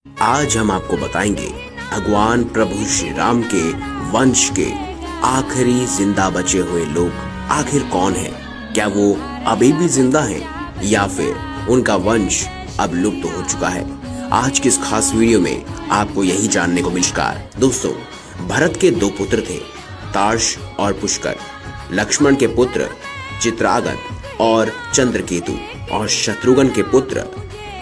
आज हम आपको बताएंगे भगवान प्रभु श्री राम के वंश के आखिरी जिंदा बचे हुए लोग आखिर कौन हैं? क्या वो अभी भी जिंदा हैं या फिर उनका वंश अब लुप्त हो चुका है? आज की इस खास वीडियो में आपको यही जानने को मिलेगा। दोस्तों, भरत के दो पुत्र थे, तार्श और पुष्कर। लक्ष्मण के पुत्र चित्रागत और चंद्रकेतु और शत्रुघ्न के पुत्र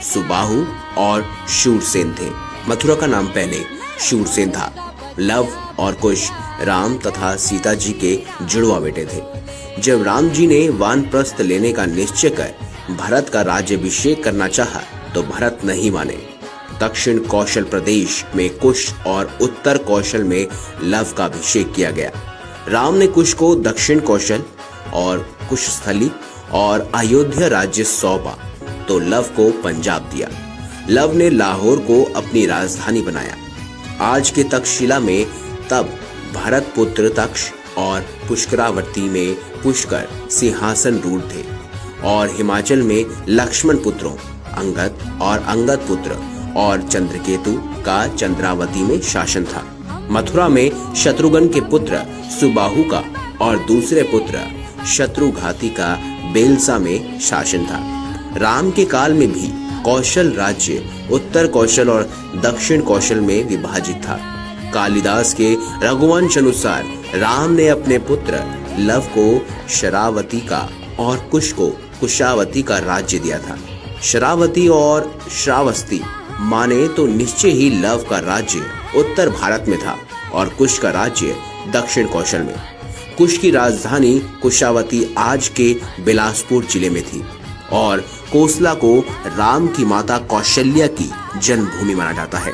सुबाहु और शूरसेन थे। मथुरा का नाम पहले शूरसेन था। लव और कुश राम तथा सीता जी के जुड़वा बेटे थे। जब राम जी ने वानप्रस्थ लेने का निश्चय कर भरत का राज्याभिषेक करना चाहा तो भरत नहीं माने। दक्षिण कौशल प्रदेश में कुश और उत्तर कौशल में लव का अभिषेक किया गया। राम ने कुश को दक्षिण कौशल और कुशस्थली और अयोध्या राज्य सौंपा तो लव को पंजाब दिया। लव ने लाहौर को अपनी राजधानी बनाया। आज के तक्षशिला में तब भरत पुत्र तक्ष और पुष्करावती में पुष्कर सिंहासन रूढ़ थे और हिमाचल में लक्ष्मण पुत्रों अंगद और अंगद पुत्र और चंद्रकेतु का चंद्रावती में शासन था। मथुरा में शत्रुघ्न के पुत्र सुबाहु का और दूसरे पुत्र शत्रुघाती का बेलसा में शासन था। राम के काल में भी कौशल राज्य उत्तर कौशल और दक्षिण कौशल में विभाजित था। कालिदास के रघुवंश अनुसार राम ने अपने पुत्र लव को शरावती का और कुश को कुशावती का राज्य दिया था। शरावती और श्रावस्ती माने तो निश्चय ही लव का राज्य उत्तर भारत में था और कुश का राज्य दक्षिण कौशल में। कुश की राजधानी कुशावती आज के बिलासपुर जिले में थी और कोसला को राम की माता कौशल्या की जन्मभूमि माना जाता है।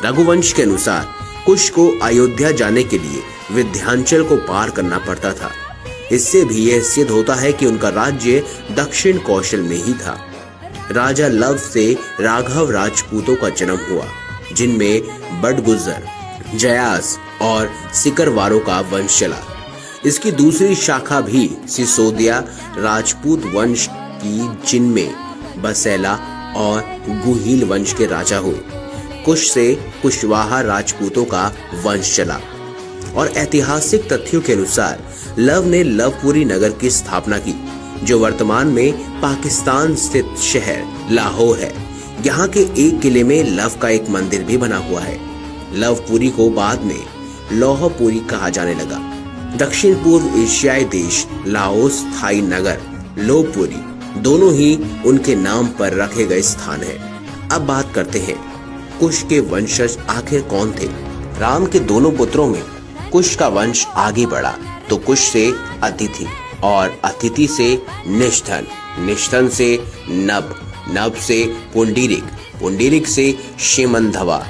रघुवंश के अनुसार कुश को अयोध्या जाने के लिए विंध्याचल को पार करना पड़ता था। इससे भी यह सिद्ध होता है कि उनका राज्य दक्षिण कौशल में ही था। राजा लव से राघव राजपूतों का जन्म हुआ, जिनमें बडगुजर, जयास और सिकरवारों का वंश चला। इसकी दूसरी शाखा भी सिसोदिया राजपूत वंश की, जिनमें बसैला और गुहिल वंश के राजा हुए। कुश से कुशवाहा राजपूतों का वंश चला और ऐतिहासिक तथ्यों के अनुसार लव ने लवपुरी नगर की स्थापना की, जो वर्तमान में पाकिस्तान स्थित शहर लाहौर है। यहाँ के एक किले में लव का एक मंदिर भी बना हुआ है। लवपुरी को बाद में लौहपुरी कहा जाने लगा। दक्षिण पूर्व एशियाई देश लाओस थाई नगर लोहपुरी दोनों ही उनके नाम पर रखे गए स्थान है। अब बात करते हैं कुश के वंशज आखिर कौन थे। राम के दोनों पुत्रों में कुश का वंश आगे बढ़ा तो कुश से अतिथि और अतिथि से निष्ठन, निष्ठन से नभ, नभ से पुंडरीक, पुंडरीक से शेमंधवा,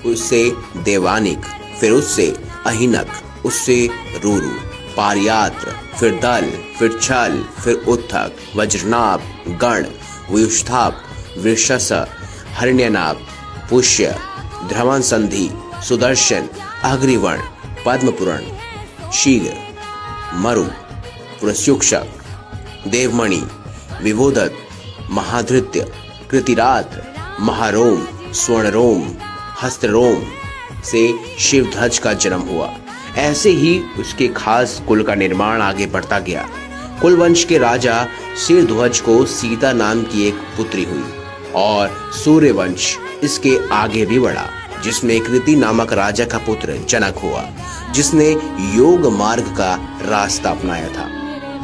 उससे देवानिक, फिर उससे अहिनक, उससे रूरू, पारियात्र, फिर दल, फिर छल, फिर उत्थक, वज्रनाभ, गण, व्युष्ठाप, वृषस, हरण्यनाभ, पुष्य, ध्रवन संधि, सुदर्शन, अग्रिवर्ण, पद्मपुरण, शीघ्र, मरु, पुरस्युक्षक, देवमणि, विवोदत, महाधृत्य, कृतिरात्र, महारोम, स्वर्णरोम, हस्तरोम से शिवध्वज का जन्म हुआ। ऐसे ही उसके खास कुल का निर्माण आगे बढ़ता गया। कुलवंश के राजा शिरध्वज को सीता नाम की एक पुत्री हुई और सूर्यवंश इसके आगे भी बढ़ा, जिसमें कृति नामक राजा का पुत्र जनक हुआ, जिसने योग मार्ग का रास्ता अपनाया था।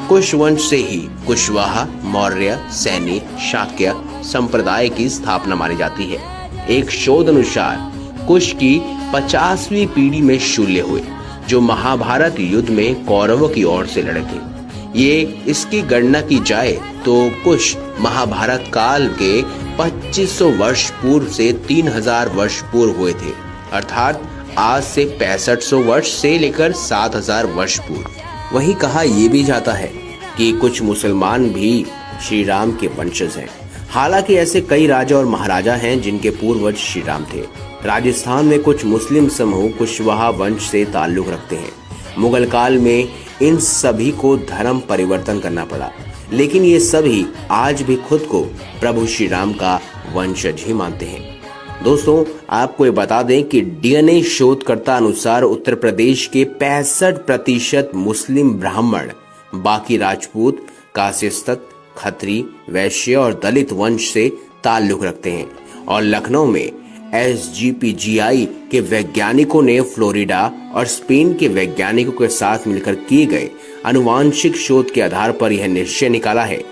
कुश वंश से ही कुशवाहा, मौर्य, सैनी, शाक्य संप्रदाय की स्थापना मानी जाती है। एक शोध अनुसार कुश की 50वीं पीढ़ी में शूल्य हुए, जो महाभारत युद्ध में कौरवों की ओर से लड़े थे। ये इसकी गणना की जाए तो कुश महाभारत काल के 2500 वर्ष पूर्व से 3000 वर्ष पूर्व हुए थे, अर्थात आज से 6500 वर्ष से लेकर 7000 वर्ष पूर्व। वहीं कहा यह भी जाता है कि कुछ मुसलमान भी श्री राम के वंशज हैं। हालांकि ऐसे कई राजा और महाराजा हैं जिनके पूर्वज श्री राम थे। राजस्थान में कुछ मुस्लिम समूह कुशवाहा वंश से ताल्लुक रखते हैं। मुगल काल में इन सभी को धर्म परिवर्तन करना पड़ा, लेकिन ये सभी आज भी खुद को प्रभु श्री राम का वंशज ही मानते हैं। दोस्तों, आपको ये बता दें कि डीएनए शोधकर्ता अनुसार उत्तर प्रदेश के 65% मुस्लिम ब्राह्मण, बाकी राजपूत, कासिस्तत, खत्री, वैश्य और दलित वंश से ताल्लुक रखते हैं। और लखनऊ में SGPGI के वैज्ञानिकों ने फ्लोरिडा और स्पेन के वैज्ञानिकों के साथ मिलकर किए गए आनुवांशिक शोध के आधार पर यह निश्चय निकाला है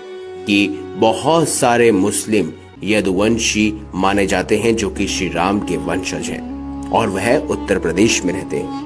कि बहुत सारे मुस्लिम यदुवंशी माने जाते हैं जो कि श्री राम के वंशज हैं और वह उत्तर प्रदेश में रहते हैं।